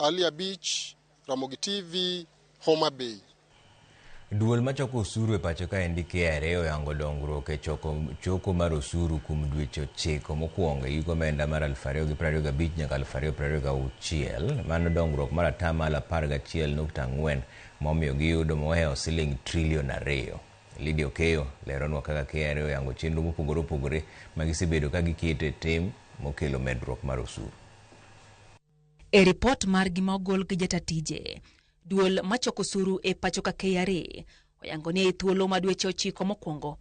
Alia Beach, Ramogi TV, Homa Bay. Duol machoko osuru e pacho ka endi KRA oyango dongruok e choko mar osuru kuom dweche 9 mokwongo e higa omenda mar 2025 nyaka 2026. Mano dongruok mar atamalo 11.4 momiyo giyudo mohewo siling trilion 2. Lydia Okeyo leronwa kaka KRA oyango chenro mopogore opogore ma gisebedo ka giketo e tim mokelo medruok mar osuru. E report mar gima ogol gi jatatije, duol machoko osuru e pacho ka KRA oyango ni e thuolo ma dweche 9 mokwongo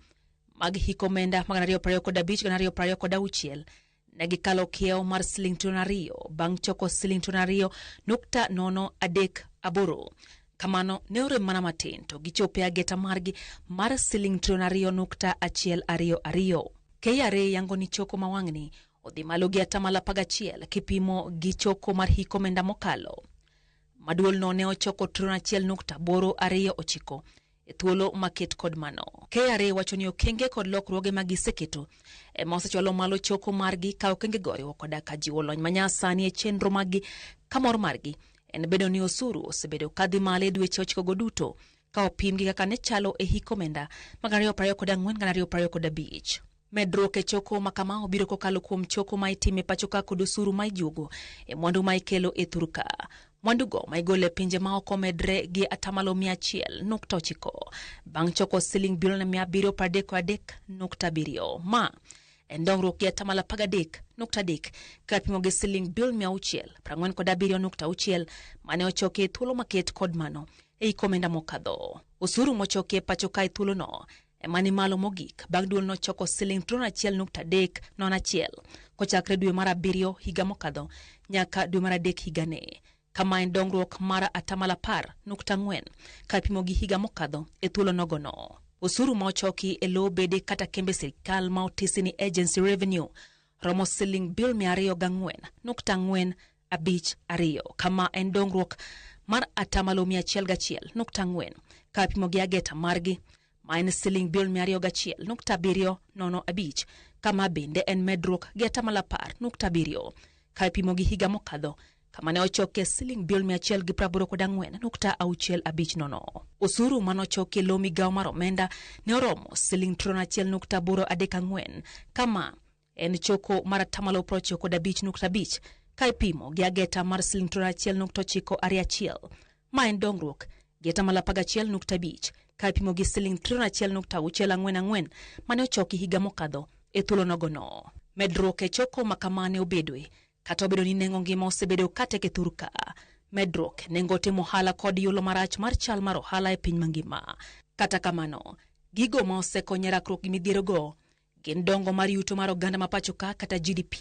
mag hik omenda 2025-2026 ne gikalo kiewo mar siling trilion 2 bang' choko siling trilion 2.038. Kamano ne orem mana matin to gichope ageta margi mar siling trilion 2.122. KRA yango ni choko mawang'ni odhi malo gi atamalo 11 kipimo gi choko mar hik omenda mokalo. Maduol no ne ochoko trilion 1.829 e thuolo maket kod mano. KRA wacho ni okenge kod lokruoge ma giseketo ema osechwalo malo choko margi ka okenge goriwo koda ka jiwo lony manyasani e chenro margi kamor margi en bedo ni osuru osebedo kadhi malo dweche 9 go duto ka opim gi kaka ne chalo e hik omenda 2024-2025. Medruok e choko makama obiro kokalo kuom choko ma itime pacho ka kod osuru ma ijugo e mwandu ma ikelo e thurka. Mwandu go ma igole pinje ma oko medre gi atamalo 100.9 bang' choko siling bilion 733.7. Ma en dongruok gi atamalo 13.3 ka pimo gi siling bilion 647.6 mane ochoke e thuolo maket kod mano e hik omenda mokadho. Osuru mochoke e pacho ka e thuolo no emani malo mogik bang' duol no choko siling trilion 1.301 kochakre dwe mar 7 higa mokadho nyaka dwe mar 3 higani. Kama en dongruok mar atamalo 10.4 ka pimo gi higa mokadho e thuolo nogono. Osuru ma ochoki e lo bede kata kembe sirikal ma otisi ni agency revenue romo siling bilion 204.452 kama en dongruok mar atamalo 101.4 ka pimo gi ageta margi ma en siling bilion 201.705 kama bende en medruok gi atamalo 10.7 ka pimo gi higa mokadho kama ne ochoke siling bilion 184.650. Osuru manochoke lo migawo mar omenda ne oromo siling trilion 1.834 kama en choko mar atamalo 95.5 ka ipimo gi ageta mar siling trilion 1.921 ma en dongruok gi atamalo 11.5 ka ipimo gi siling trilion 1.644 mane ochoki higa mokadho e thuolo nogono. Medruok e choko makamane obedoe kata obedo ni nengo ngima osebedo katek e thurka. Medruok nengo timo ohala kod yulo marach mar chal mar ohala e piny mangima. Kata kamano, gigo ma osekonyo rakruok gi midhiero go gin dongo mar yuto mar oganda ma pacho ka kata GDP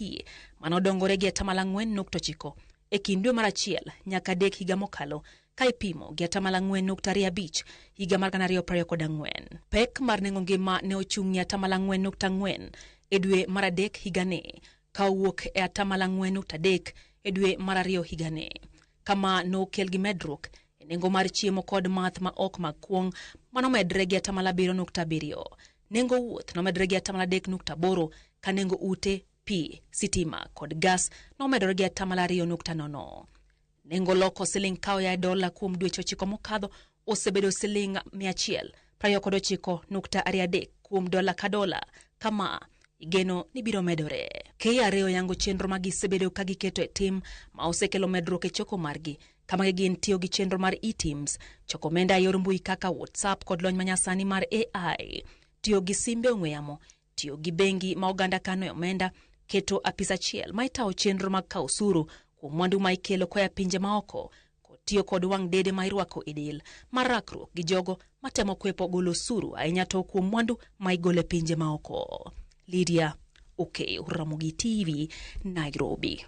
manodongore gi atamalo 4.9 e kind dwe mar 1 nyaka 3 higa mokalo ka ipimo gi atamalo 4.25 higa mar 2024. Pek mar nengo ngima ne ochung'ie atamalo 4.4 e dwe mar 3 higani ka owuok e atamalo 4.3 e dwe mar 2 higani. Kama no kel gi medruok e nengo mar chiemo kod math ma ok makwong manomedre gi atamalo 7.7. Nengo wuoth nomedre gi atamalo 3.8 ka nengo ute, pi, sitima kod gas nomedre gi atamalo 2.0. Nengo loko siling kawo ya dola kuom dweche 9 mokadho osebedo siling 129.23 kuom dola ka dola kama igeno ni biro medore. KRA oyango chenro ma gisebedo ka giketo e tim ma osekelo medruok e choko margi kama gin tiyo gi chenro mar e-teams, choko omenda e yor mbui kaka WhatsApp kod lony manyasani mar AI, tiyo gi simbe ong'we yamo, tiyo gi bengi ma oganda kano e omenda, keto apis achiel ma itawo chenro mag kawo osuru kuom mwandu ma ikelo koya pinje ma oko, kod tiyo kod wang' dede ma irwako e del mar rakruok gi jogo matemo kwepo golo osuru ahinya to kuom mwandu ma igolo e pinje ma oko. Lydia Okeyo, Ramogi TV, Nairobi.